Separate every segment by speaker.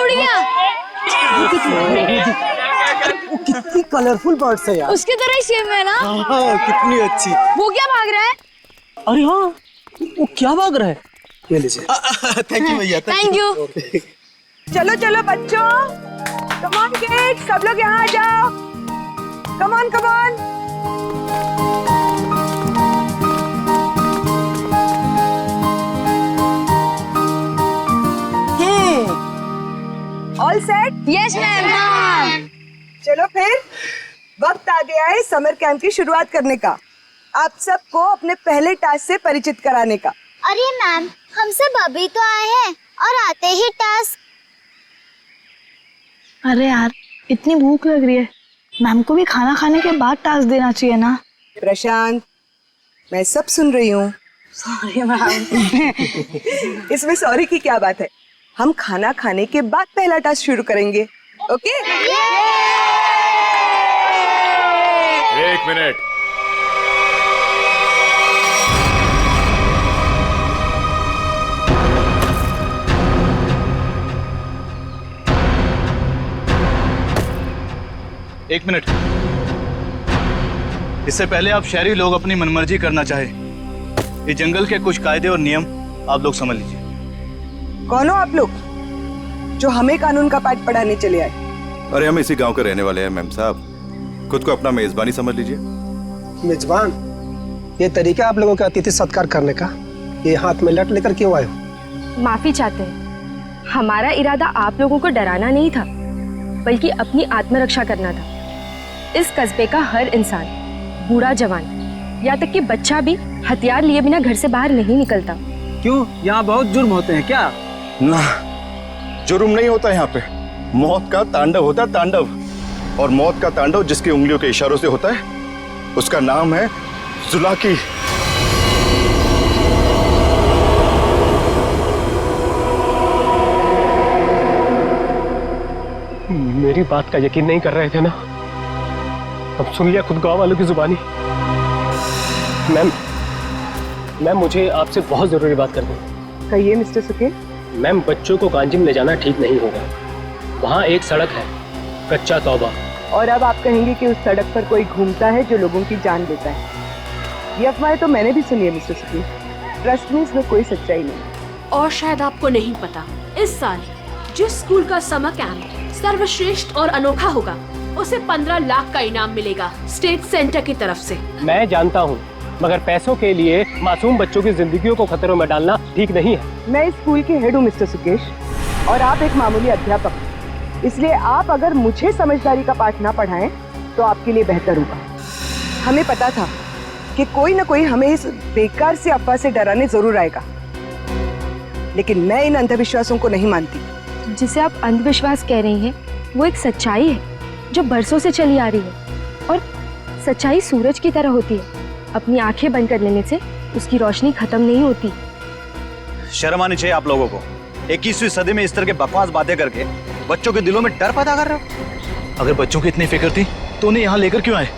Speaker 1: उड़ गया।
Speaker 2: वो कितनी कलरफुल बर्ड्स है यार।
Speaker 1: उसकी तरह ही सेम है ना।
Speaker 2: हाँ, कितनी अच्छी।
Speaker 1: वो क्या भाग रहा है?
Speaker 2: अरे हाँ, वो क्या भाग रहा है? ये लीजिए। थैंक यू भैया।
Speaker 1: Thank you.
Speaker 3: चलो चलो बच्चों, कम ऑन किड्स, सब लोग यहाँ आ जाओ। Come on come on. All set?
Speaker 1: Yes ma'am.
Speaker 3: चलो फिर वक्त आ गया है समर कैंप की शुरुआत करने का। आप सबको अपने पहले टास्क से परिचित कराने का।
Speaker 4: अरे मैम, हम सब अभी तो आए हैं और आते ही टास्क।
Speaker 5: अरे यार, इतनी भूख लग रही है, मैम को भी खाना खाने के बाद टास्क देना चाहिए ना।
Speaker 3: प्रशांत, मैं सब सुन रही हूँ।
Speaker 5: Sorry ma'am.
Speaker 3: इसमें सॉरी की क्या बात है? हम खाना खाने के बाद पहला टास्क शुरू करेंगे। ओके?
Speaker 6: एक मिनट। एक मिनट। इससे पहले आप शहरी लोग अपनी मनमर्जी करना चाहे, इस जंगल के कुछ कायदे और नियम आप लोग समझ लीजिए।
Speaker 3: कौन हो आप लोग जो हमें कानून का पाठ पढ़ाने चले आए?
Speaker 7: अरे हम इसी गांव के रहने वाले हैं मैम साहब, खुद को अपना मेजबानी समझ लीजिए।
Speaker 2: मेजबान? ये तरीका आप लोगों का अतिथि सत्कार करने का, ये हाथ में लट लेकर क्यों आए हो?
Speaker 8: माफी चाहते हैं, हमारा इरादा आप लोगों को डराना नहीं था, बल्कि अपनी आत्मरक्षा करना था। इस कस्बे का हर इंसान, बूढ़ा जवान, यहाँ तक कि बच्चा भी हथियार लिए बिना घर से बाहर नहीं निकलता।
Speaker 2: क्यों, यहाँ बहुत जुर्म होते हैं क्या?
Speaker 7: ना, जुर्म नहीं होता यहाँ पे, मौत का तांडव होता है, तांडव। और मौत का तांडव जिसकी उंगलियों के इशारों से होता है, उसका नाम है जुलाकी।
Speaker 2: मेरी बात का यकीन नहीं कर रहे थे ना? अब सुन लिया खुद गांव वालों की जुबानी। मैम मुझे आपसे बहुत जरूरी बात करनी है।
Speaker 3: कहिए मिस्टर सुके।
Speaker 2: मैम, बच्चों को कांजिम ले जाना ठीक नहीं होगा। वहाँ एक सड़क है, कच्चा तौबा।
Speaker 3: और अब आप कहेंगे कि उस सड़क पर कोई घूमता है जो लोगों की जान लेता है। ये अफवाहें तो मैंने भी सुनी है मिस्टर सुके। ट्रस्ट में इसमें कोई सच्चाई नहीं।
Speaker 9: और शायद आपको नहीं पता, इस साल जिस स्कूल का समर कैंप सर्वश्रेष्ठ और अनोखा होगा, उसे 15 लाख का इनाम मिलेगा स्टेट सेंटर की तरफ से।
Speaker 2: मैं जानता हूँ, मगर पैसों के लिए मासूम बच्चों की जिंदगियों को खतरों में डालना ठीक नहीं है।
Speaker 3: मैं इस स्कूल के हेड हूँ मिस्टर सुकेश, और आप एक मामूली अध्यापक। इसलिए आप अगर मुझे समझदारी का पाठ ना पढ़ाएं तो आपके लिए बेहतर होगा। हमें पता था कि कोई ना कोई हमें इस बेकार से अफवाह से डराने जरूर आएगा, लेकिन मैं इन अंधविश्वासों को नहीं मानती।
Speaker 8: जिसे आप अंधविश्वास कह रही हैं, वो एक सच्चाई है जो बरसों से चली आ रही है। और सच्चाई सूरज की तरह होती है, अपनी आंखें बंद कर लेने से उसकी रोशनी खत्म नहीं होती।
Speaker 6: शर्म आनी चाहिए आप लोगों को। 21वीं सदी में इस तरह के बकवास बातें करके बच्चों के दिलों में डर पैदा कर रहे हो। अगर बच्चों की इतनी फिक्र थी तो उन्हें यहाँ लेकर क्यों आए?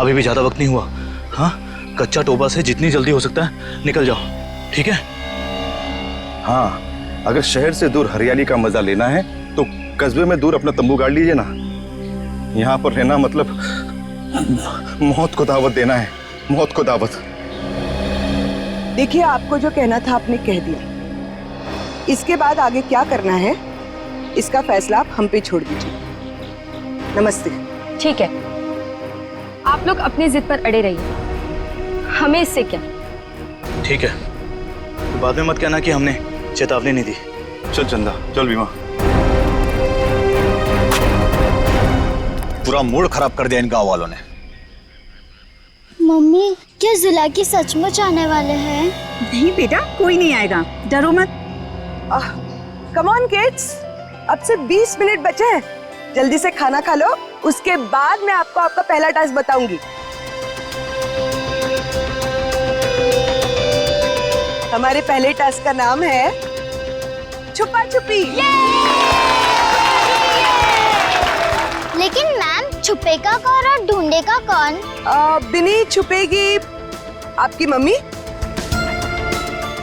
Speaker 6: अभी भी ज्यादा वक्त नहीं हुआ। हाँ, कच्चा टोबा से जितनी जल्दी हो सकता है निकल जाओ, ठीक है?
Speaker 7: हाँ, अगर शहर से दूर हरियाली का मजा लेना है तो कस्बे में दूर अपना तंबू गाड़ लीजिए ना। यहाँ पर रहना मतलब मौत को दावत देना है, मौत को दावत।
Speaker 3: देखिए, आपको जो कहना था आपने कह दिया। इसके बाद आगे क्या करना है इसका फैसला आप हम पे छोड़ दीजिए। नमस्ते।
Speaker 8: ठीक है, आप लोग अपनी जिद पर अड़े रहिए, हमें इससे क्या।
Speaker 6: ठीक है, तो बाद में मत कहना कि हमने चेतावनी नहीं दी।
Speaker 7: चल चंदा, चल बीमा।
Speaker 6: पूरा मूड खराब कर दिया इन गांव वालों ने।
Speaker 4: मम्मी, क्या जुलाकी सचमुच आने वाले हैं?
Speaker 10: नहीं बेटा, कोई नहीं आएगा, डरो मत।
Speaker 3: कम ऑन किड्स, अब से 20 मिनट बचे हैं। जल्दी से खाना खा लो, उसके बाद मैं आपको आपका पहला टास्क बताऊंगी। हमारे पहले टास्क का नाम है छुपा छुपी।
Speaker 4: लेकिन मैम, छुपेगा कौन और ढूंढेगा कौन?
Speaker 3: बिनी छुपेगी आपकी मम्मी।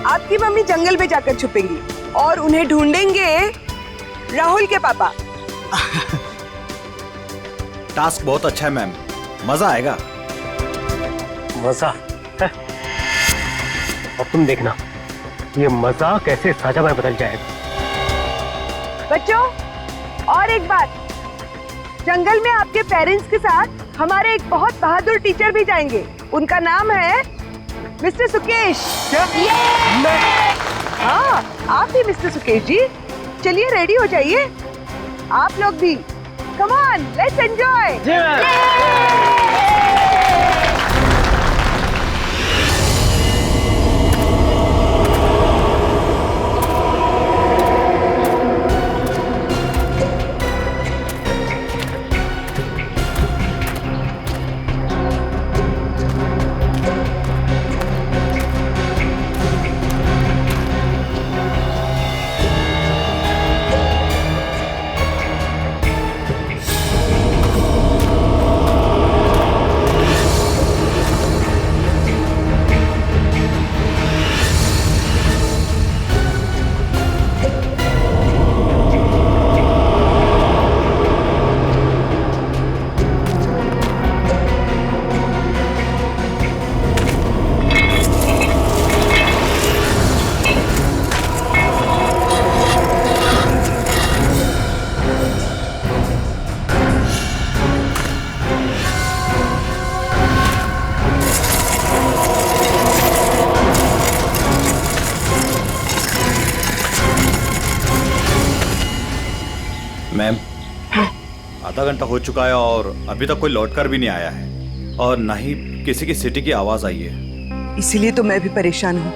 Speaker 3: आपकी मम्मी जंगल में जाकर छुपेंगी और उन्हें ढूंढेंगे राहुल के पापा।
Speaker 6: टास्क बहुत अच्छा है मैम, मजा आएगा।
Speaker 2: मजा है? और तुम देखना ये मजा कैसे सजा में बदल जाएगा।
Speaker 3: बच्चों, और एक बात, जंगल में आपके पेरेंट्स के साथ हमारे एक बहुत बहादुर टीचर भी जाएंगे। उनका नाम है मिस्टर सुकेश।
Speaker 2: क्या?
Speaker 3: हाँ, आप भी मिस्टर सुकेश जी। चलिए रेडी हो जाइए, आप लोग भी। Come on, let's enjoy.
Speaker 6: Ma'am, आधा घंटा हो चुका है और अभी तक कोई लौटकर भी नहीं आया है और ना ही किसी की सिटी की आवाज आई है।
Speaker 3: इसीलिए तो मैं भी परेशान हूँ।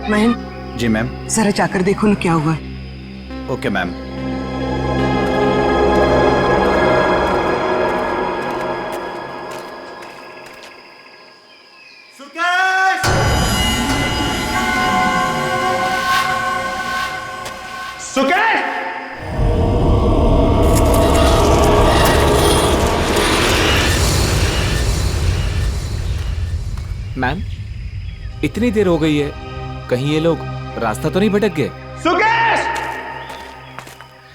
Speaker 3: महन।
Speaker 6: जी मैम।
Speaker 3: जरा जाकर देखो ना क्या हुआ है।
Speaker 6: Okay ma'am.
Speaker 11: मैम, इतनी देर हो गई है, कहीं ये लोग रास्ता तो नहीं भटक गए?
Speaker 3: सुकेश!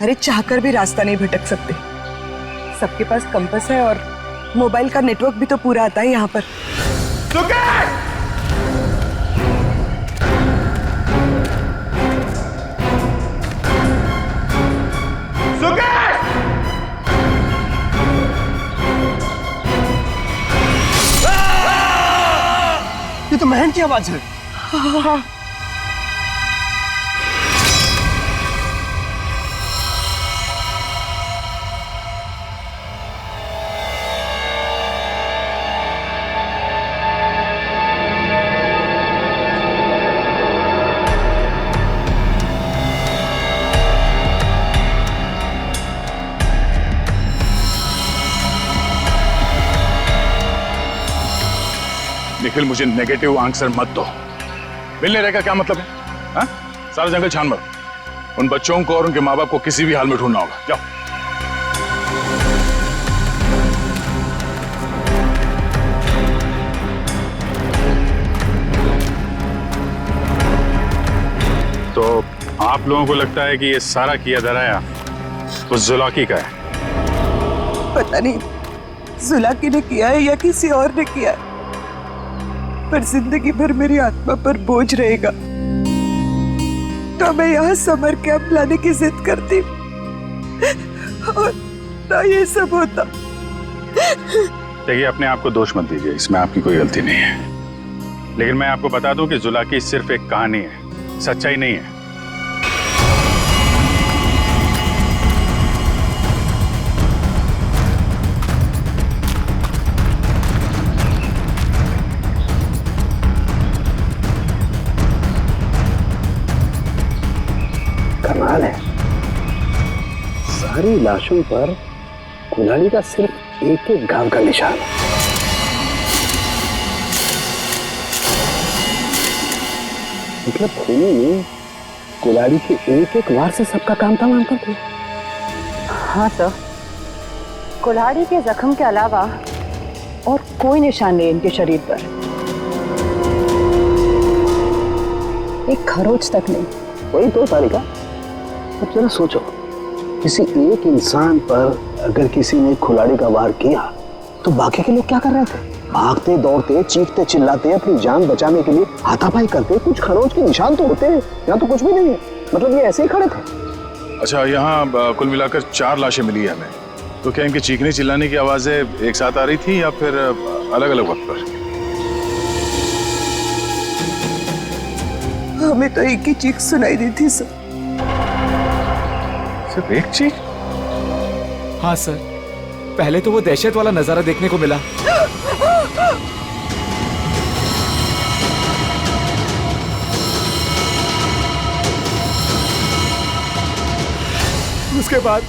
Speaker 3: अरे चाहकर भी रास्ता नहीं भटक सकते। सबके पास कंपास है और मोबाइल का नेटवर्क भी तो पूरा आता है यहाँ पर। सुकेश!
Speaker 2: ये तो महन की आवाज है।
Speaker 3: हाँ।
Speaker 12: निखिल, मुझे नेगेटिव आंसर मत दो। मिलने रहकर क्या मतलब है? हाँ? सारा जंगल छान मरो। उन बच्चों को और उनके माँ बाप को किसी भी हाल में ढूंढना होगा। जाओ। तो आप लोगों को लगता है कि ये सारा किया धराया उस जुलाकी का है?
Speaker 3: पता नहीं जुलाकी ने किया है या किसी और ने किया है, पर जिंदगी भर मेरी आत्मा पर बोझ रहेगा। तो मैं यहाँ समर कैंप लाने की जिद करती और ना ये सब होता।
Speaker 12: देखिए, अपने आप को दोष मत दीजिए, इसमें आपकी कोई गलती नहीं है। लेकिन मैं आपको बता दूं कि जुलाकी सिर्फ एक कहानी है, सच्चाई नहीं है।
Speaker 2: कमाल है, सारी लाशों पर कुल्हाड़ी का सिर्फ एक एक घाव का निशान। मतलब खूनी ने कुल्हाड़ी के एक एक वार से सबका काम तमाम कर दिया।
Speaker 3: हाँ सर, कुल्हाड़ी के जख्म के अलावा और कोई निशान नहीं इनके शरीर पर, एक खरोच तक नहीं।
Speaker 2: वही तो सारिका,
Speaker 13: अब जरा सोचो, किसी एक इंसान पर अगर किसी ने कुल्हाड़ी का वार किया तो बाकी के लोग क्या कर रहे थे? भागते दौड़ते, चीखते चिल्लाते, अपनी जान बचाने के लिए हाथापाई करते। कुछ खरोच के निशान तो होते हैं, यहाँ तो कुछ भी नहीं है। मतलब ये ऐसे ही खड़े थे।
Speaker 12: अच्छा, यहाँ कुल मिलाकर 4 लाशें मिली है हमें। तो क्या इनके चीखने चिल्लाने की आवाजें एक साथ आ रही थी या फिर अलग अलग वक्त पर?
Speaker 3: हमें तो एक ही चीख सुनाई दी थी सर।
Speaker 12: सिर्फ एक चीख?
Speaker 11: हाँ सर, पहले तो वो दहशत वाला नजारा देखने को मिला। उसके बाद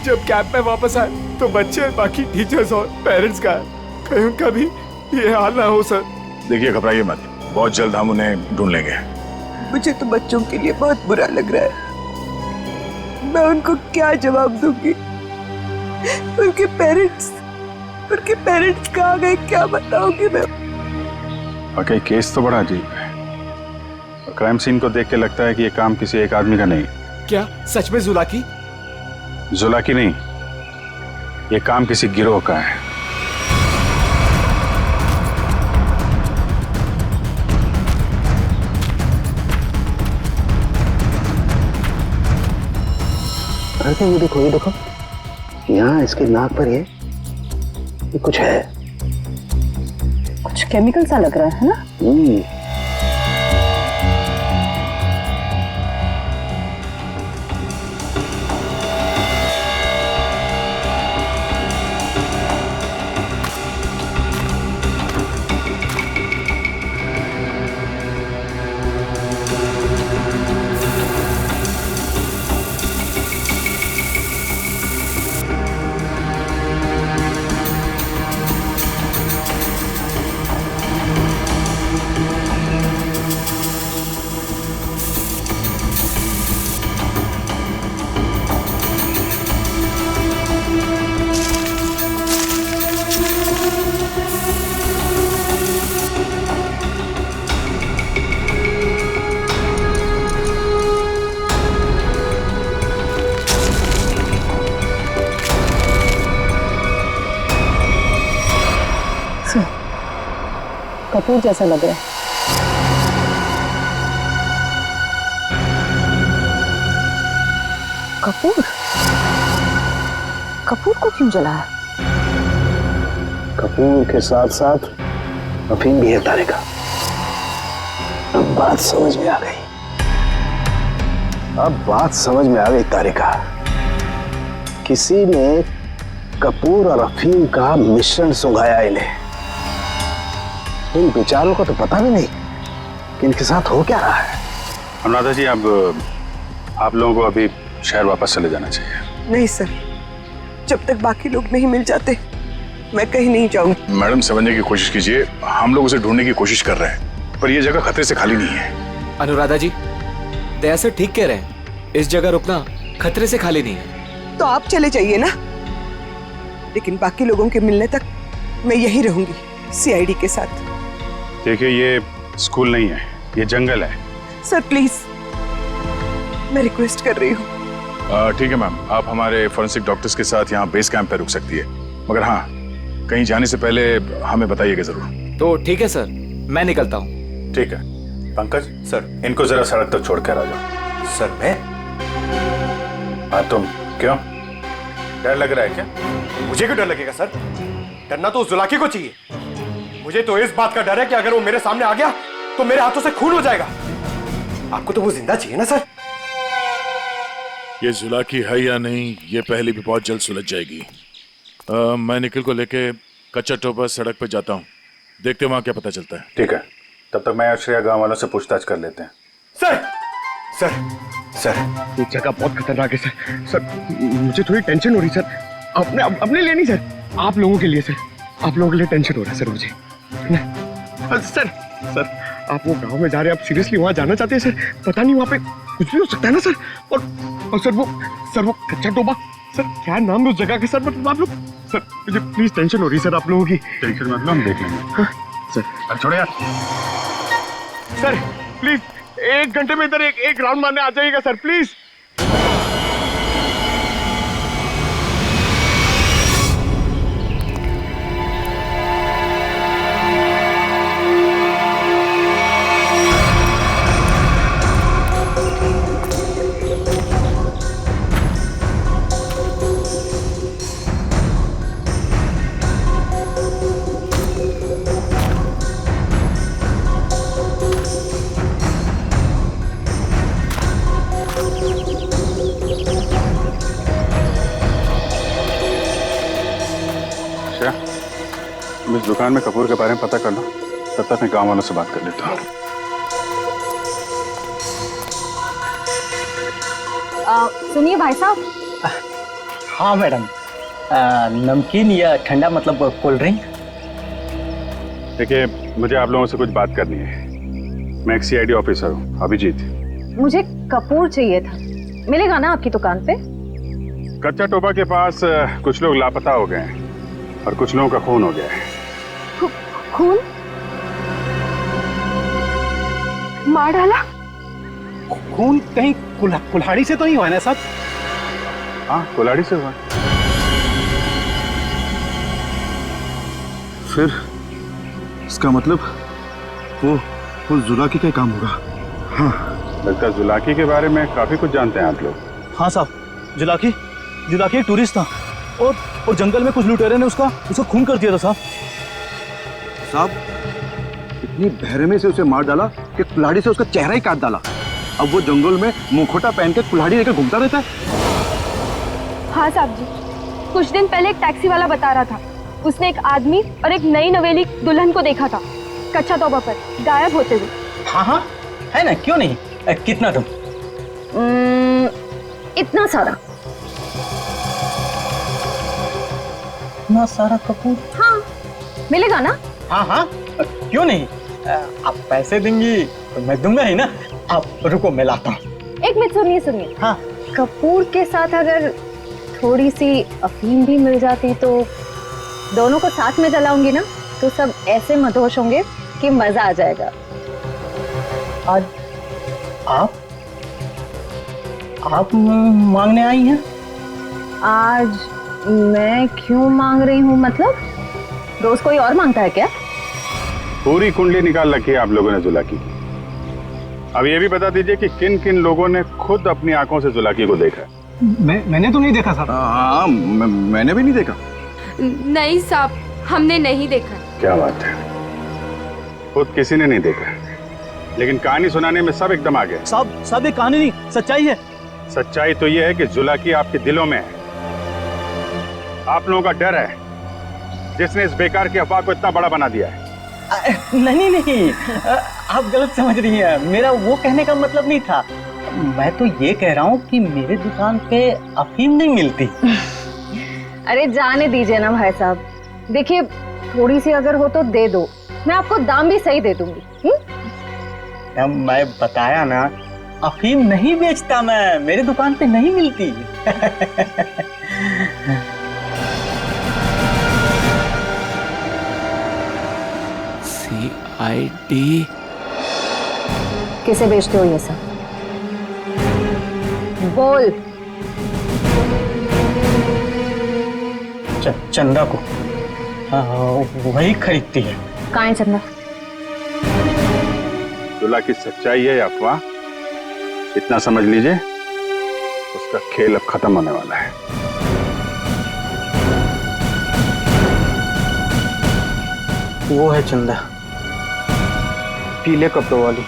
Speaker 11: जब कैंप में वापस आए तो बच्चे, बाकी टीचर्स और पेरेंट्स का कहीं उनका भी ये हाल ना हो सर।
Speaker 12: देखिए, घबराइए मत, बहुत जल्द हम उन्हें ढूंढ लेंगे।
Speaker 3: मुझे तो बच्चों के लिए बहुत बुरा लग रहा है। मैं उनको क्या जवाब दूंगी? उनके पेरेंट्स कहाँ गए, क्या बताऊंगी मैं?
Speaker 12: वाकई केस तो बड़ा अजीब है। क्राइम सीन को देख के लगता है कि ये काम किसी एक आदमी का नहीं।
Speaker 11: क्या सच में जुलाकी?
Speaker 12: जुलाकी नहीं, ये काम किसी गिरोह का है।
Speaker 13: अरे ये देखो, यहाँ इसके नाक पर ये कुछ है,
Speaker 3: कुछ केमिकल सा लग रहा है ना? कपूर जैसा लग रहा है। कपूर को क्यों जलाया?
Speaker 13: कपूर के साथ साथ अफीम भी है तारिका। अब बात समझ में आ गई तारिका। किसी ने कपूर और अफीम का मिश्रण सुंघाया इन्हें। इन बेचारों को तो पता भी नहीं कि इनके साथ हो क्या रहा है।
Speaker 12: अनुराधा जी, आप लोगों को अभी शहर वापस चले जाना चाहिए।
Speaker 3: नहीं सर, जब तक बाकी लोग नहीं मिल जाते मैं कहीं नहीं जाऊंगी।
Speaker 12: मैडम, समझने की कोशिश कीजिए, हम लोग उसे ढूंढने की कोशिश कर रहे हैं, पर यह जगह खतरे से खाली नहीं है।
Speaker 11: अनुराधा जी, दया सर ठीक कह रहे हैं, इस जगह रुकना खतरे से खाली नहीं है।
Speaker 3: तो आप चले जाइए ना, लेकिन बाकी लोगों के मिलने तक मैं यहीं रहूंगी सीआईडी के साथ।
Speaker 12: देखिए, ये स्कूल नहीं है, ये जंगल है।
Speaker 3: सर प्लीज, मैं रिक्वेस्ट कर रही हूँ।
Speaker 12: ठीक है मैम, आप हमारे फॉरेंसिक डॉक्टर्स के साथ यहाँ बेस कैंप पे रुक सकती है, मगर हाँ, कहीं जाने से पहले हमें बताइएगा जरूर।
Speaker 11: तो ठीक है सर, मैं निकलता हूँ।
Speaker 12: ठीक है। पंकज सर, इनको जरा सड़क तक छोड़ कर आ जाओ।
Speaker 2: सर मैं?
Speaker 12: हाँ तुम, क्यों? डर लग रहा है क्या?
Speaker 2: मुझे क्यों डर लगेगा सर? डरना तो उस जुलाकी को चाहिए। मुझे तो इस बात का डर है कि अगर वो मेरे सामने आ गया तो मेरे हाथों से खून हो जाएगा। आपको तो वो जिंदा चाहिए ना सर?
Speaker 12: ये जुलाकी है या नहीं, ये पहले भी बहुत जल्द सुलझ जाएगी। मैं निखिल को लेके कच्चा टोपा सड़क पे जाता हूँ, देखते वहां क्या पता चलता है। ठीक है, तब तक मैं श्रेया गांव वालों से पूछताछ कर लेते हैं।
Speaker 2: सर सर सर, ये जगह बहुत खतरनाक है सर। सर मुझे थोड़ी टेंशन हो रही सर। अपने लिए नहीं सर, आप लोगों के लिए सर। आप लोगों के लिए टेंशन हो रहा है सर मुझे। सर सर, आप वो गांव में जा रहे हैं, आप सीरियसली वहां जाना चाहते हैं सर? पता नहीं, वहां पे कुछ भी हो सकता है ना सर। और सर वो कच्चा टोबा, सर क्या नाम है उस जगह का सर? मतलब आप लोग, सर मुझे प्लीज टेंशन हो रही है सर आप लोगों की।
Speaker 12: टेंशन मतलब हम देख लेंगे
Speaker 2: सर।
Speaker 12: अब छोड़ो यार।
Speaker 2: सर प्लीज 1 घंटे में इधर एक राउंड मारने आ जाइएगा सर प्लीज।
Speaker 14: तुम इस दुकान में कपूर के बारे में पता कर लो, तब तक मैं गांव वालों से बात कर लेता हूँ।
Speaker 8: सुनिए भाई साहब।
Speaker 15: हाँ मैडम, नमकीन या ठंडा मतलब कोल्ड ड्रिंक।
Speaker 14: देखिए, मुझे आप लोगों से कुछ बात करनी है। मैं एक सीआईडी ऑफिसर हूँ, अभिजीत।
Speaker 8: मुझे कपूर चाहिए था, मिलेगा ना आपकी दुकान पे?
Speaker 14: कच्चा टोपा के पास कुछ लोग लापता हो गए हैं और कुछ लोगों का खून हो गया है।
Speaker 8: खून? मार डाला?
Speaker 15: खून कहीं कुल्हाड़ी से तो नहीं हुआ ना साहब?
Speaker 14: हाँ, कुल्हाड़ी से हुआ। फिर इसका मतलब वो जुलाकी का काम होगा। हाँ, लगता है जुलाकी के बारे में काफी कुछ जानते हैं आप लोग।
Speaker 6: हाँ साहब, जुलाकी एक टूरिस्ट था और जंगल में कुछ लुटेरे ने उसका खून कर दिया था साहब।
Speaker 7: साहब, इतनी बहरमे से उसे मार डाला कि कुल्हाड़ी से उसका चेहरा ही काट डाला। अब वो जंगल में मुखौटा पहन के कुल्हाड़ी लेकर घूमता रहता है।
Speaker 8: हाँ साहब जी, कुछ दिन पहले एक टैक्सी वाला बता रहा था, उसने एक आदमी और एक नई नवेली दुल्हन को देखा था कच्चा तोबा पर गायब होते हुए।
Speaker 15: हाँ हाँ, है ना, क्यों नहीं। कितना तुम?
Speaker 8: इतना सारा।
Speaker 15: इतना सारा कपूर?
Speaker 8: हाँ, मिलेगा ना?
Speaker 15: हाँ हाँ, क्यों नहीं। आप पैसे देंगी तो मैं दूंगा ही ना। आप रुको, मैं लाता हूँ।
Speaker 8: एक मिनट, सुनिए।
Speaker 15: हाँ,
Speaker 8: कपूर के साथ अगर थोड़ी सी अफीम भी मिल जाती तो दोनों को साथ में जलाऊंगी ना, तो सब ऐसे मदहोश होंगे कि मजा आ जाएगा।
Speaker 15: आज आप मांगने आई हैं?
Speaker 8: आज मैं क्यों मांग रही हूँ मतलब? रोज कोई और मांगता है क्या?
Speaker 14: पूरी कुंडली निकाल रखी है आप लोगों ने जुलाकी की। अब ये भी बता दीजिए कि किन किन लोगों ने खुद अपनी आंखों से जुलाकी को देखा।
Speaker 15: मैंने तो नहीं देखा साहब।
Speaker 7: हाँ, मैंने भी नहीं देखा।
Speaker 8: नहीं साहब, हमने नहीं देखा।
Speaker 14: क्या बात है, खुद किसी ने नहीं देखा, लेकिन कहानी सुनाने में सब एकदम आ गए।
Speaker 6: साहब ये कहानी नहीं, सच्चाई है।
Speaker 14: सच्चाई तो ये है कि जुलाकी आपके दिलों में है। आप लोगों का डर है जिसने इस बेकार की अफवाह को इतना बड़ा बना दिया है।
Speaker 15: नहीं, आप गलत समझ रही हैं। मेरा वो कहने का मतलब नहीं था। मैं तो ये कह रहा हूँ कि मेरे दुकान पे अफीम नहीं मिलती।
Speaker 8: अरे जाने दीजिए ना भाई साहब, देखिए थोड़ी सी अगर हो तो दे दो, मैं आपको दाम भी सही दे दूंगी।
Speaker 15: मैं बताया ना, अफीम नहीं बेचता मैं, मेरे दुकान पे नहीं मिलती।
Speaker 11: CID
Speaker 8: किसे बेचते हो ये सब? बोल।
Speaker 15: चंदा को। हाँ, वही खरीदती है।
Speaker 8: कहाँ है चंदा?
Speaker 14: जुलाकी सच्चाई है या अफवाह, इतना समझ लीजिए, उसका खेल अब खत्म होने वाला है।
Speaker 15: वो है चंदा, पीले कपड़ों वाली।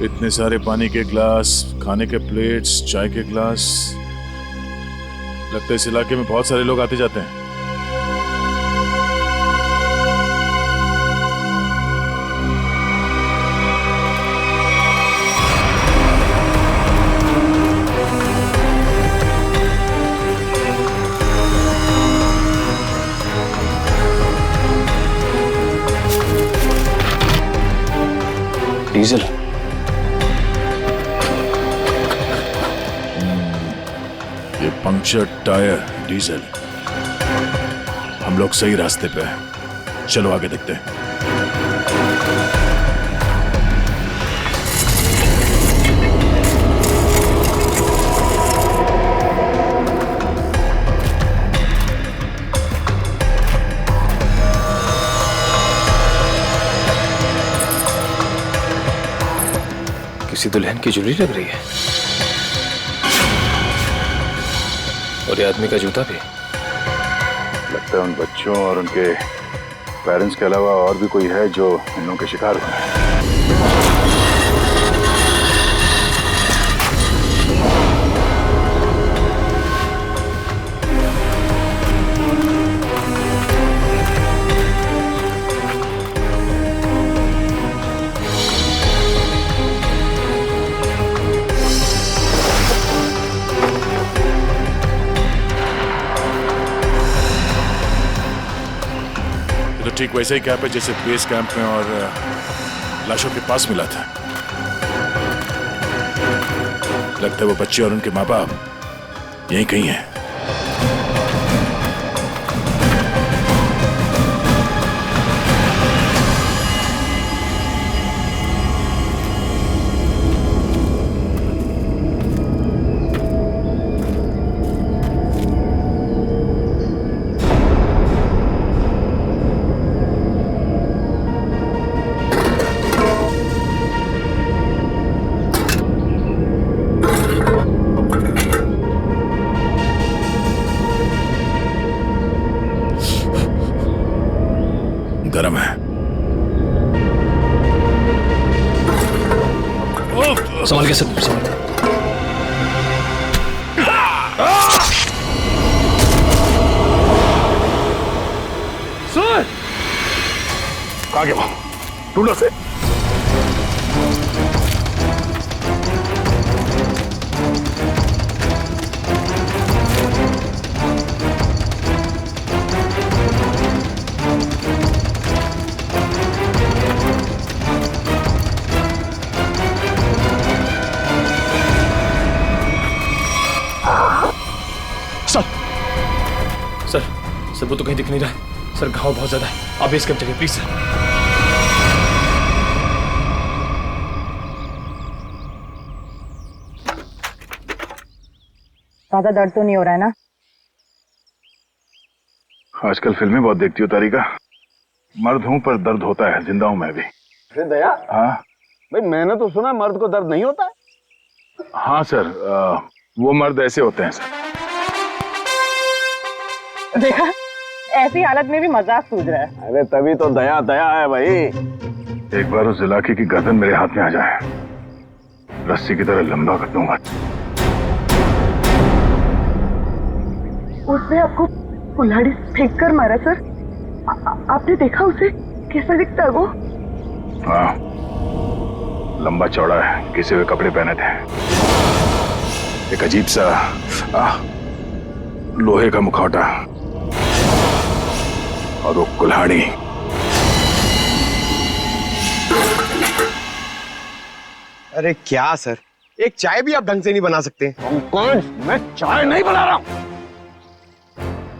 Speaker 12: इतने सारे पानी के ग्लास, खाने के प्लेट्स, चाय के ग्लास। लगता है इस इलाके में बहुत सारे लोग आते जाते हैं।
Speaker 6: डीजल।
Speaker 12: ये पंक्चर टायर डीजल। हम लोग सही रास्ते पे हैं। चलो आगे देखते हैं।
Speaker 16: किसी दुल्हन की ज्वेलरी लग रही है। और ये आदमी का जूता भी।
Speaker 14: लगता है उन बच्चों और उनके पेरेंट्स के अलावा और भी कोई है जो इन लोगों के शिकार हुए हैं।
Speaker 12: ठीक वैसे ही कैप है जैसे बेस कैंप में और लाशों के पास मिला था। लगता है वो बच्चे और उनके माँ बाप यहीं कहीं हैं। गरम है।
Speaker 16: संभाल के सब संभाल।
Speaker 14: सर कहाँ गया? ढूंढो से।
Speaker 16: सर वो तो कहीं दिख नहीं रहा है। सर घाव बहुत ज्यादा है। आप बेस कैंप चलिए प्लीज सर।
Speaker 3: ज्यादा दर्द तो नहीं हो रहा है ना?
Speaker 14: आजकल फिल्में बहुत देखती हो तारिका। मर्द हूं पर दर्द होता है। जिंदा हूं मैं भी।
Speaker 13: दया,
Speaker 14: हाँ
Speaker 13: भाई मैंने तो सुना मर्द को दर्द नहीं होता है।
Speaker 14: हाँ सर, वो मर्द ऐसे होते हैं सर।
Speaker 3: देखा, ऐसी हालत में भी मजाक सूझ रहा है।
Speaker 13: अरे तभी तो दया दया है भाई।
Speaker 14: एक बार उस इलाके की गर्दन मेरे हाथ में आ जाए, रस्सी की तरह लंबा कर दूंगा।
Speaker 3: उसने आपको कुल्हाड़ी फेंक कर मारा सर? आपने देखा उसे? कैसा दिखता है वो?
Speaker 14: हाँ, लंबा चौड़ा है, घिसे हुए कपड़े पहने थे, एक अजीब सा लोहे का मुखौटा और वो कुल्हाड़ी।
Speaker 2: अरे क्या सर, एक चाय भी आप ढंग से नहीं बना सकते?
Speaker 13: कौन? मैं चाय नहीं बना रहा हूं।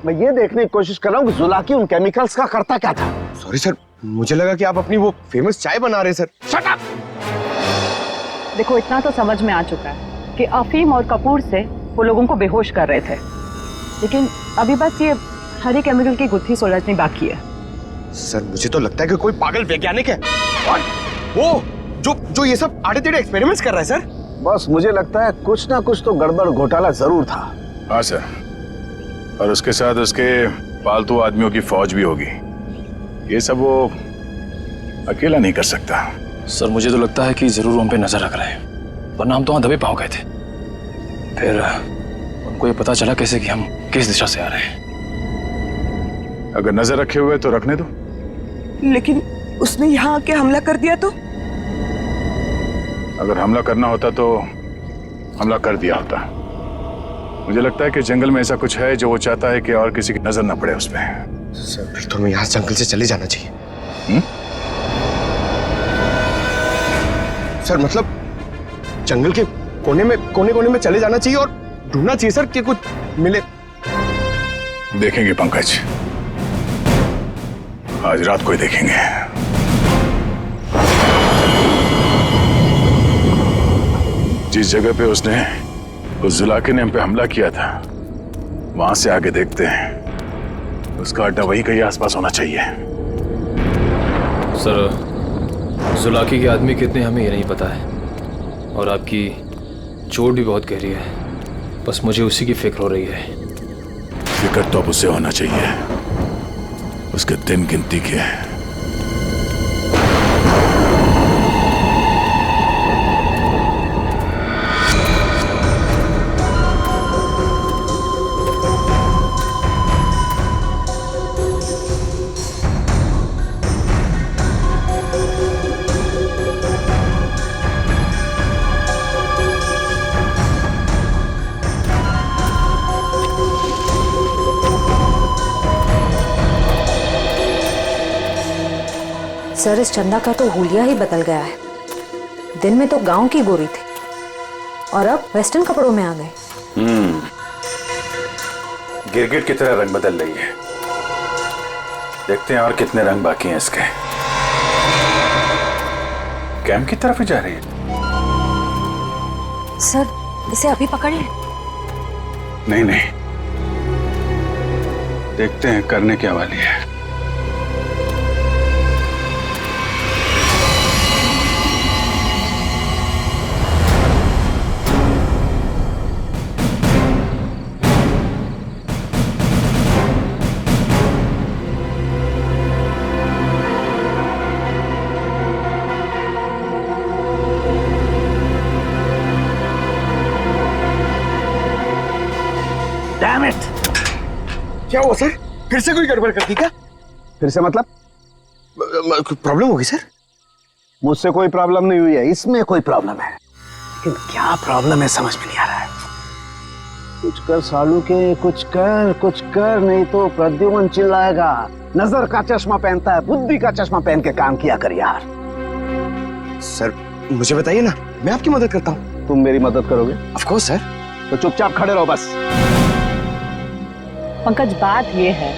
Speaker 13: मैं ये देखने की कोशिश कर रहा हूँ कि जुलाकी उन केमिकल्स का करता क्या था।
Speaker 2: सॉरी सर, मुझे लगा कि आप अपनी वो फेमस चाय बना रहे सर।
Speaker 3: Shut up! देखो इतना तो समझ में आ चुका है कि अफीम और कपूर से वो लोगों को बेहोश कर रहे थे, लेकिन अभी बस ये हरी केमिकल की गुत्थी सुलझनी बाकी है।
Speaker 2: सर मुझे तो लगता है कि कोई पागल वैज्ञानिक है और वो जो ये सब आड़े टेढ़े एक्सपेरिमेंट्स कर रहा है सर।
Speaker 13: बस मुझे लगता है कुछ ना कुछ तो गड़बड़ घोटाला जरूर था।
Speaker 14: हाँ सर, और उसके साथ उसके पालतू आदमियों की फौज भी होगी। ये सब वो अकेला नहीं कर सकता।
Speaker 16: सर मुझे तो लगता है कि जरूर उन पे नजर रख रहे हैं, वरना हम तो वहां दबे पांव गए थे। फिर उनको ये पता चला कैसे कि हम किस दिशा से आ रहे हैं।
Speaker 14: अगर नजर रखे हुए तो रखने दो।
Speaker 3: लेकिन उसने यहाँ आके हमला कर दिया तो?
Speaker 14: अगर हमला करना होता तो हमला कर दिया होता। मुझे लगता है कि जंगल में ऐसा कुछ है जो वो चाहता है कि और किसी की नजर ना पड़े उसमें।
Speaker 2: सर फिर तो हमें यहाँ जंगल से चले जाना चाहिए। सर मतलब जंगल के कोने में चले जाना चाहिए और ढूंढना चाहिए सर कि कुछ मिले।
Speaker 14: देखेंगे पंकज, आज रात को ही देखेंगे। जिस जगह पे उसने उस जुलाके ने हम पे हमला किया था, वहां से आगे देखते हैं। उसका अड्डा वही कहीं आसपास होना चाहिए।
Speaker 16: सर जुलाकी के आदमी कितने हमें ये नहीं पता है, और आपकी चोट भी बहुत गहरी है। बस मुझे उसी की फिक्र हो रही है।
Speaker 12: फिक्र तो अब उसे होना चाहिए, उसके दिन गिनती के।
Speaker 17: सर, इस चंदा का तो हुलिया ही बदल गया है। दिन में तो गांव की गोरी थी और अब वेस्टर्न कपड़ों में आ गए।
Speaker 14: गिरगिट की तरह रंग बदल रही है। देखते हैं और कितने रंग बाकी हैं इसके। कैंप की तरफ ही जा रही है।
Speaker 17: सर, इसे अभी पकड़े?
Speaker 14: नहीं नहीं, देखते हैं करने क्या वाली है।
Speaker 2: Damn it! क्या हुआ सर? फिर से कोई गड़बड़ कर दी क्या?
Speaker 13: फिर से मतलब?
Speaker 2: प्रॉब्लम होगी सर?
Speaker 13: मुझसे कोई प्रॉब्लम नहीं हुई है, इसमें कोई प्रॉब्लम है। लेकिन क्या प्रॉब्लम है समझ में नहीं आ रहा है। कुछ कर सालू के, कुछ कर नहीं तो प्रद्युमन चिल्लाएगा। नजर का चश्मा पहनता है, बुद्धि का चश्मा पहन के काम किया कर यार।
Speaker 2: सर मुझे बताइए ना, मैं आपकी मदद करता हूँ।
Speaker 13: तुम मेरी मदद करोगे?
Speaker 2: Of course sir.
Speaker 13: तो चुपचाप खड़े रहो बस।
Speaker 3: पंकज, बात ये है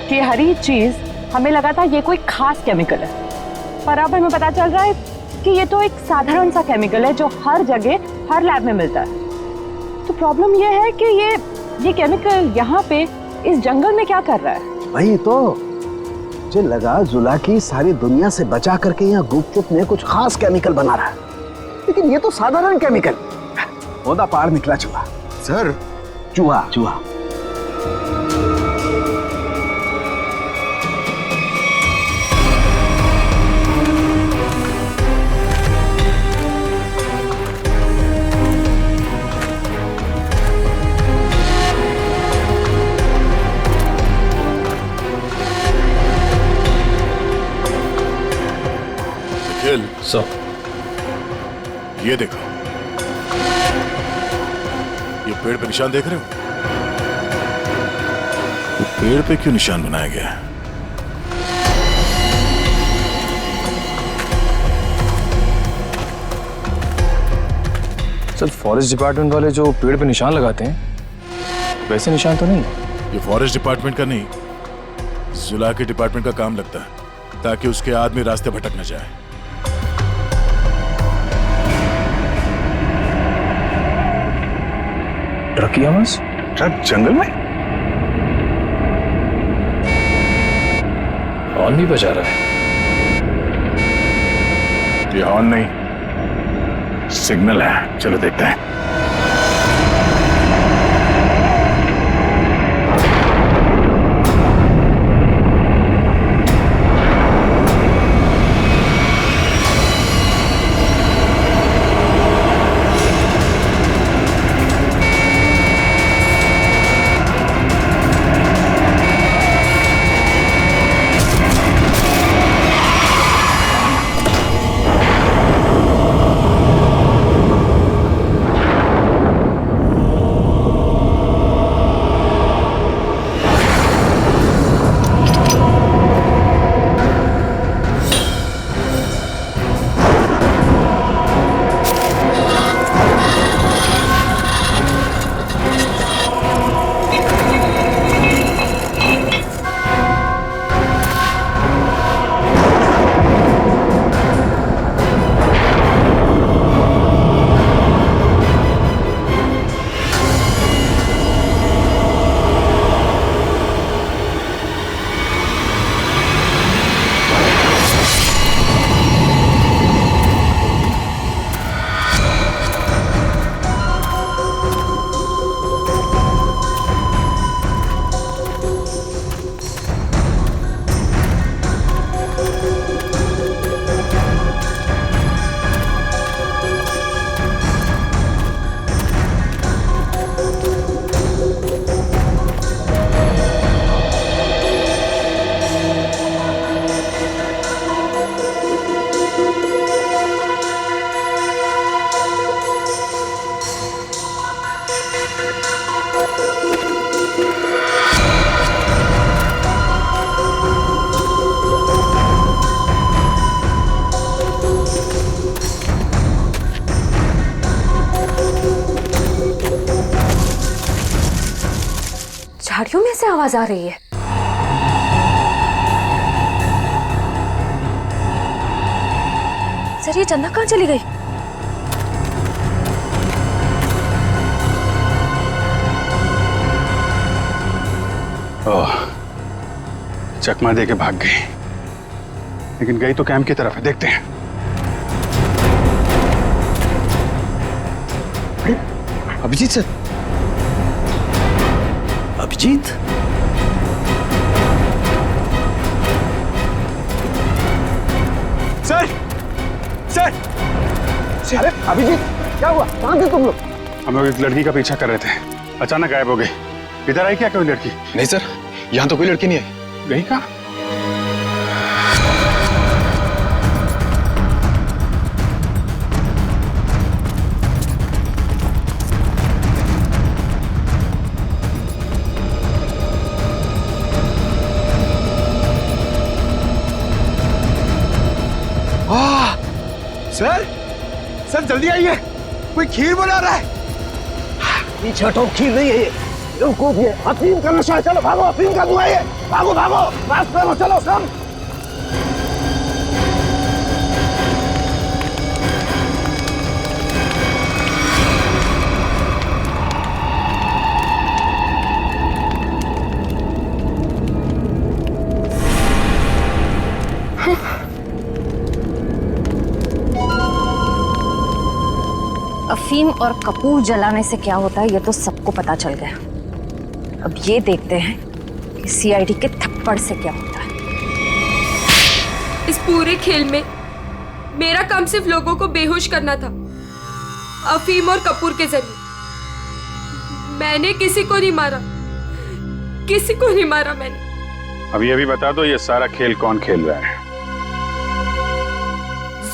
Speaker 3: कि हर एक चीज हमें लगा था ये कोई खास केमिकल है, पर अब हमें पता चल रहा है कि ये तो एक साधारण सा केमिकल है जो हर जगह हर लैब में मिलता है। तो प्रॉब्लम ये है कि ये केमिकल यहाँ पे इस जंगल में क्या कर रहा है?
Speaker 13: वही तो मुझे लगा जुला की सारी दुनिया से बचा करके यहाँ गुपचुप में कुछ खास केमिकल बना रहा है, लेकिन ये तो साधारण केमिकल। ओदा पार निकला चूहा।
Speaker 2: सर
Speaker 13: चूहा चूहा।
Speaker 12: सर, ये देखो, ये पेड़ पे निशान देख रहे हो? ये पेड़ पे क्यों निशान बनाया गया है?
Speaker 16: सर, फॉरेस्ट डिपार्टमेंट वाले जो पेड़ पे निशान लगाते हैं वैसे निशान तो नहीं?
Speaker 12: ये फॉरेस्ट डिपार्टमेंट का नहीं, जुला के डिपार्टमेंट का काम लगता है, ताकि उसके आदमी रास्ते भटक न जाए।
Speaker 16: ट्रक की आवाज?
Speaker 14: ट्रक जंगल में?
Speaker 16: हॉर्न भी बजा रहा है।
Speaker 14: ये हॉर्न नहीं, सिग्नल है। चलो देखते हैं।
Speaker 17: झाड़ियों में से आवाज आ रही है। सर ये चंदा कहाँ चली गई?
Speaker 13: ओह, चकमा दे के भाग गई, लेकिन गई तो कैंप की तरफ है, देखते हैं।
Speaker 2: Abhijit sir.
Speaker 6: Abhijit?
Speaker 2: Sir sir
Speaker 13: अरे अभिजीत, क्या हुआ? कहाँ थे तुम लोग? हम लोग एक लड़की का पीछा कर रहे थे, अचानक गायब हो गई। इधर आई क्या कोई लड़की?
Speaker 16: नहीं सर, यहाँ तो कोई लड़की नहीं आई।
Speaker 13: गई कहाँ?
Speaker 2: सर सर जल्दी आइए, कोई खीर बना रहा है।
Speaker 13: पीछे तो खीर नहीं है ये, बेवकूफ ये अफीम का नशा है। चलो भागो, अफीम का धुआं है, भागो भागो, फास्ट करो, चलो सब।
Speaker 17: अफीम और कपूर जलाने से क्या होता है ये तो सबको पता चल गया। अब ये देखते हैं कि सीआईडी के थप्पड़ से क्या होता है।
Speaker 8: इस पूरे खेल में मेरा काम सिर्फ लोगों को बेहोश करना था, अफीम और कपूर के जरिए। मैंने किसी को नहीं मारा, किसी को नहीं मारा मैंने।
Speaker 13: अब ये भी बता दो, ये सारा खेल कौन खेल रहा है?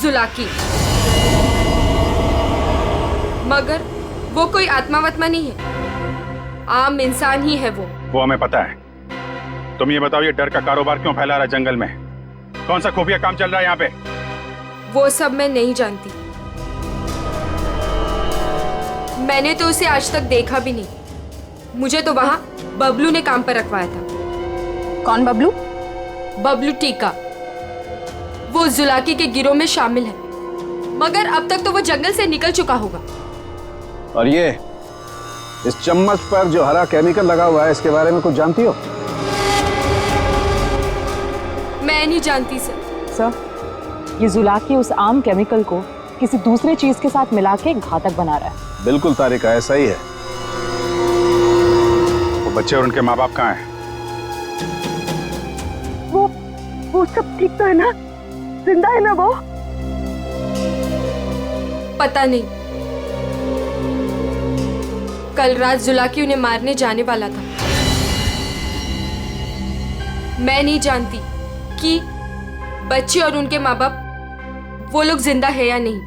Speaker 8: जुलाकी। मगर वो कोई आत्मा वत्मा नहीं है, आम इंसान ही है वो
Speaker 13: हमें पता है। तुम ये बताओ, ये डर का कारोबार क्यों फैला रहा है जंगल में? कौन सा खुफिया काम चल रहा है यहाँ पे?
Speaker 8: वो सब मैं नहीं जानती। मैंने तो उसे आज तक देखा भी नहीं। मुझे तो वहां बबलू ने काम पर रखवाया था।
Speaker 17: कौन बबलू?
Speaker 8: बबलू टीका। वो जुलाकी के गिरोह में शामिल है, मगर अब तक तो वो जंगल से निकल चुका होगा।
Speaker 13: और ये इस चम्मच पर जो हरा केमिकल लगा हुआ है, इसके बारे में कुछ जानती हो?
Speaker 8: मैं नहीं जानती सर।
Speaker 3: सर, ये जुलाकी उस आम केमिकल को किसी दूसरे चीज के साथ मिला के घातक बना रहा है।
Speaker 13: बिल्कुल तारिका, ऐसा ही है। वो बच्चे और उनके माँ बाप कहाँ हैं?
Speaker 3: वो सब ठीक तो है ना? जिंदा है ना वो?
Speaker 8: पता नहीं। कल रात जुलाकी उन्हें मारने जाने वाला था। मैं नहीं जानती कि बच्चे और उनके माँ बाप वो लोग जिंदा है या नहीं।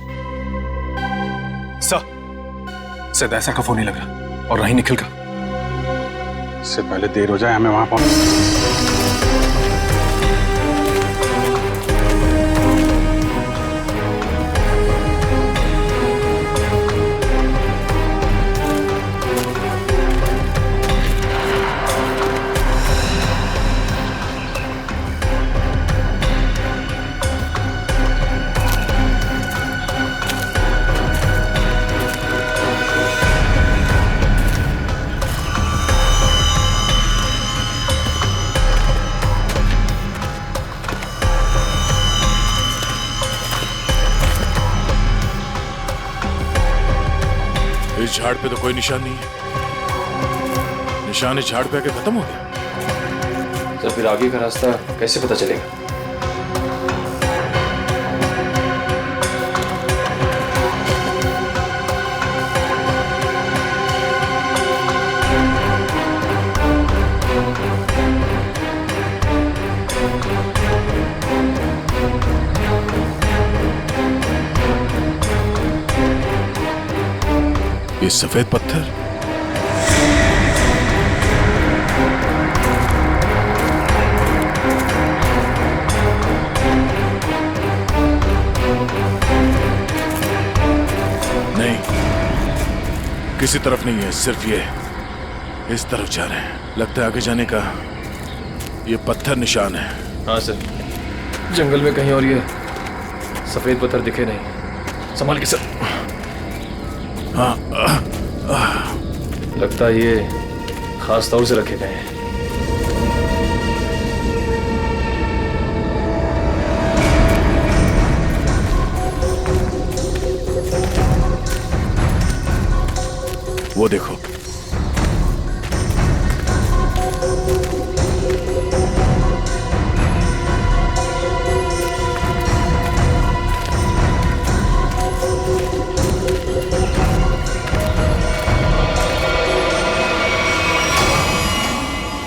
Speaker 16: सर ऐसा का फोन नहीं लग रहा, और नहीं निखिल का।
Speaker 13: इससे पहले देर हो जाए, हमें वहां पहुंच।
Speaker 12: इस झाड़ पे तो कोई निशान नहीं है। निशान इस झाड़ पे आके खत्म हो गया।
Speaker 16: तो फिर आगे का रास्ता कैसे पता चलेगा?
Speaker 12: ये सफेद पत्थर, नहीं, किसी तरफ नहीं है, सिर्फ ये इस तरफ जा रहे हैं। लगता है आगे जाने का ये पत्थर निशान है।
Speaker 16: हाँ सर, जंगल में कहीं और ये सफेद पत्थर दिखे नहीं। संभाल के सर।
Speaker 12: हाँ,
Speaker 16: लगता है ये खास तौर से रखे गए हैं।
Speaker 12: वो देखो,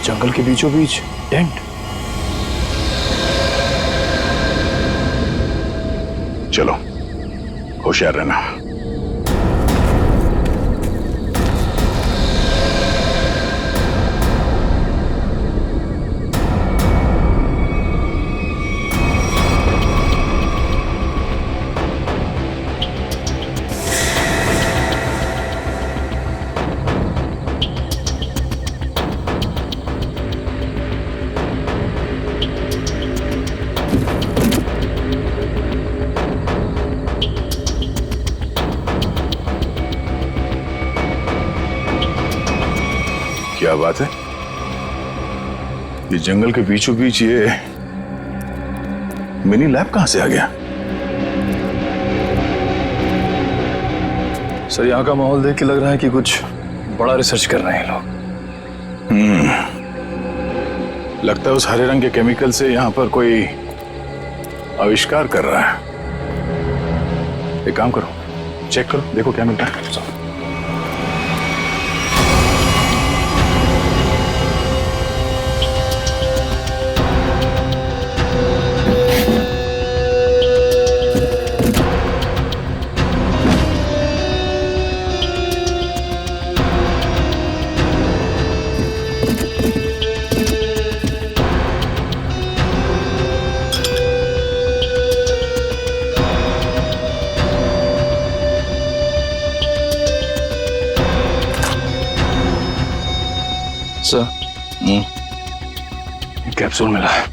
Speaker 16: जंगल के बीचों बीच टेंट।
Speaker 14: चलो, होशियार रहना। क्या बात है? ये जंगल के बीचों बीच ये मिनी लैब कहां से आ गया?
Speaker 16: सर, यहाँ का माहौल देख के लग रहा है कि कुछ बड़ा रिसर्च कर रहे हैं लोग।
Speaker 14: लगता है उस हरे रंग के केमिकल से यहाँ पर कोई आविष्कार कर रहा है। एक काम करो, चेक करो, देखो क्या मिलता है।
Speaker 16: सर, कैप्सूल मिला है।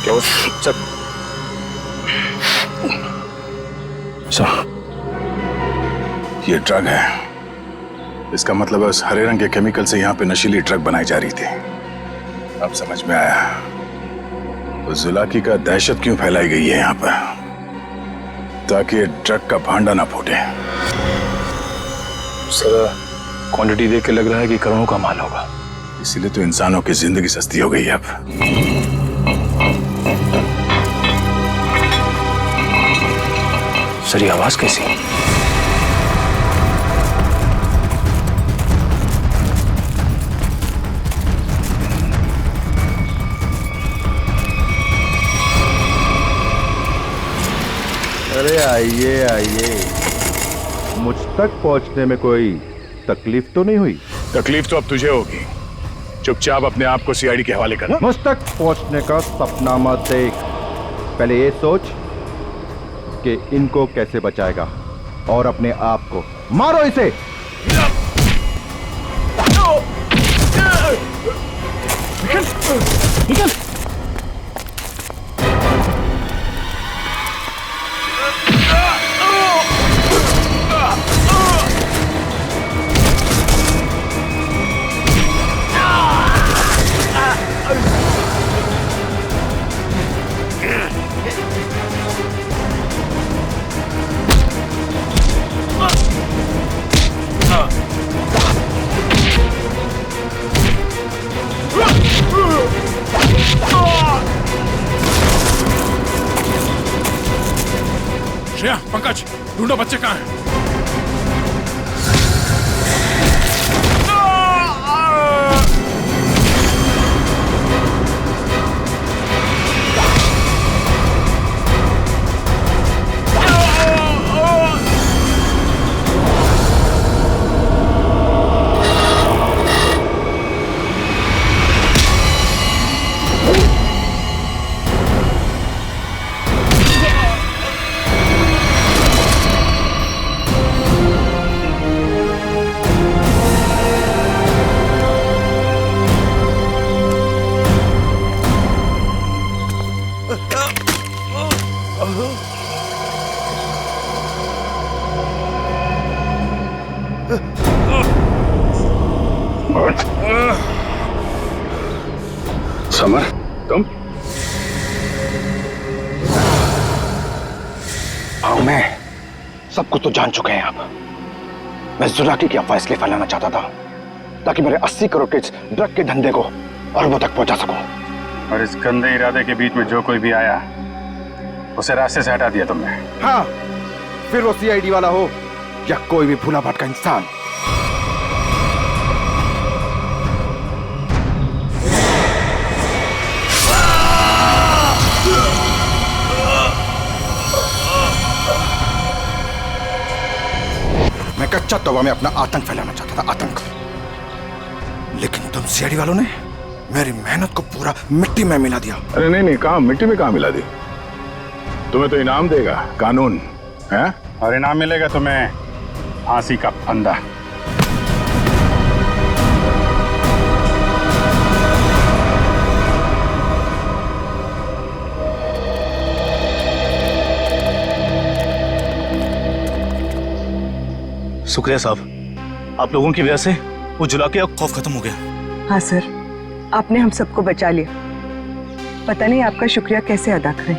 Speaker 14: क्या हुआ?
Speaker 16: सर,
Speaker 14: ये ड्रग है। इसका मतलब है उस हरे रंग के केमिकल से यहाँ पे नशीली ड्रग बनाई जा रही थी। अब समझ में आया तो जुलाकी का दहशत क्यों फैलाई गई है यहाँ पर, ताकि ड्रग का भांडा ना फूटे।
Speaker 16: सर, क्वांटिटी देख के लग रहा है कि करोड़ों का माल होगा।
Speaker 14: इसीलिए तो इंसानों की जिंदगी सस्ती हो गई है अब।
Speaker 16: सर, ये आवाज कैसी?
Speaker 7: अरे आइए आइए, मुझ तक पहुंचने में कोई तकलीफ तो नहीं हुई?
Speaker 14: तकलीफ तो अब तुझे होगी। चुपचाप अपने आप को सीआईडी के हवाले करना।
Speaker 7: मुझ तक पहुंचने का सपना मत देख, पहले ये सोच कि इनको कैसे बचाएगा और अपने आप को। मारो इसे।
Speaker 16: निकल।
Speaker 12: श्रेया, पंकज, ढूंढो बच्चे कहाँ हैं।
Speaker 14: समर, तुम?
Speaker 2: हाँ मैं सब कुछ तो जान चुके हैं आप। मैं जुलाकी की अफवाह इसलिए फैलाना चाहता था ताकि मेरे 80 करोड़ के ड्रग के धंधे को अरबों तक पहुंचा सकूं।
Speaker 14: और इस गंदे इरादे के बीच में जो कोई भी आया उसे रास्ते से हटा दिया तुमने।
Speaker 2: हाँ, फिर वो सीआईडी वाला हो या कोई भी भूला भटका इंसान। मैं कच्चा तवा में अपना आतंक फैलाना चाहता था, आतंक। लेकिन तुम सीआईडी वालों ने मेरी मेहनत को पूरा मिट्टी में मिला दिया।
Speaker 14: अरे नहीं नहीं, कहाँ मिट्टी में कहाँ मिला दी? तुम्हें तो इनाम देगा कानून, है? और इनाम मिलेगा तुम्हें फांसी का फंदा।
Speaker 6: शुक्रिया साहब, आप लोगों की वजह से वो जुला के अब खौफ खत्म हो गया।
Speaker 3: हाँ सर, आपने हम सबको बचा लिया। पता नहीं आपका शुक्रिया कैसे अदा करें।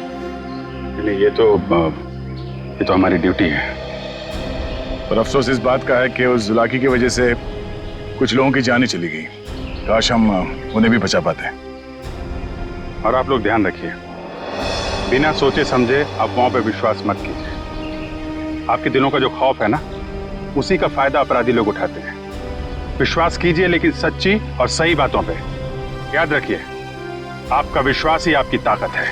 Speaker 14: नहीं, ये तो हमारी ड्यूटी है। पर अफसोस इस बात का है कि उस जुलाकी की वजह से कुछ लोगों की जानें चली गई। काश हम उन्हें भी बचा पाते। और आप लोग ध्यान रखिए, बिना सोचे समझे अफवाहों पर विश्वास मत कीजिए। आपके दिलों का जो खौफ है ना, उसी का फायदा अपराधी लोग उठाते हैं। विश्वास कीजिए लेकिन सच्ची और सही बातों पे। याद रखिए, आपका विश्वास ही आपकी ताकत है।